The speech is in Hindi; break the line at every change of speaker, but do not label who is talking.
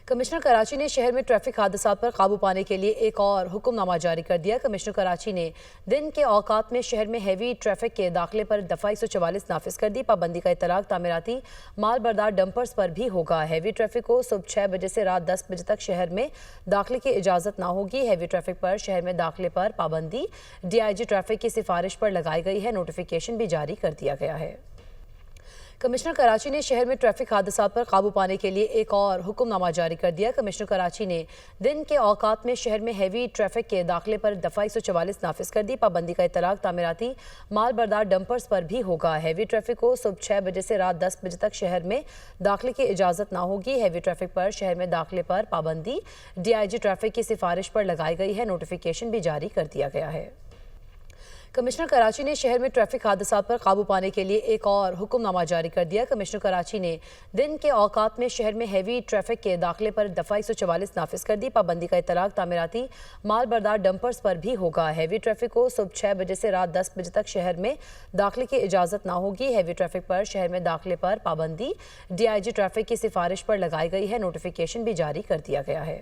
कमिश्नर कराची ने शहर में ट्रैफिक हादसात पर काबू पाने के लिए एक और हुक्मनामा जारी कर दिया। कमिश्नर कराची ने दिन के औकात में शहर में हैवी ट्रैफिक के दाखिले पर दफ़ा 144 नाफिज कर दी। पाबंदी का इतलाक तामीराती माल बरदार डंपर्स पर भी होगा। हैवी ट्रैफिक को सुबह 6 बजे से रात 10 बजे तक शहर में दाखिले की इजाज़त ना होगी। हैवी ट्रैफिक पर शहर में दाखिले पर पाबंदी DIG ट्रैफिक की सिफारिश पर लगाई गई है। नोटिफिकेशन भी जारी कर दिया गया है। कमिश्नर कराची ने शहर में ट्रैफिक हादसात पर काबू पाने के लिए एक और हुक्मनामा जारी कर दिया। कमिश्नर कराची ने दिन के औकात में शहर में हैवी ट्रैफिक के दाखिले पर दफ़ा 144 नाफिज कर दी। पाबंदी का इतलाक तामीराती माल बरदार डंपर्स पर भी होगा। हैवी ट्रैफिक को सुबह 6 बजे से रात 10 बजे तक शहर में दाखिले की इजाज़त ना होगी। हैवी ट्रैफिक पर शहर में दाखिले पर पाबंदी DIG ट्रैफिक की सिफारिश पर लगाई गई है। नोटिफिकेशन भी जारी कर दिया गया है। कमिश्नर कराची ने शहर में ट्रैफिक हादसात पर काबू पाने के लिए एक और हुक्मनामा जारी कर दिया। कमिश्नर कराची ने दिन के औकात में शहर में हैवी ट्रैफिक के दाखिले पर दफ़ा 144 नाफिज कर दी। पाबंदी का इतलाक तामीराती माल बरदार डंपर्स पर भी होगा। हैवी ट्रैफिक को सुबह 6 बजे से रात 10 बजे तक शहर में दाखिले की इजाज़त ना होगी। हैवी ट्रैफिक पर शहर में दाखिले पर पाबंदी DIG ट्रैफिक की सिफारिश पर लगाई गई है। नोटिफिकेशन भी जारी कर दिया गया है।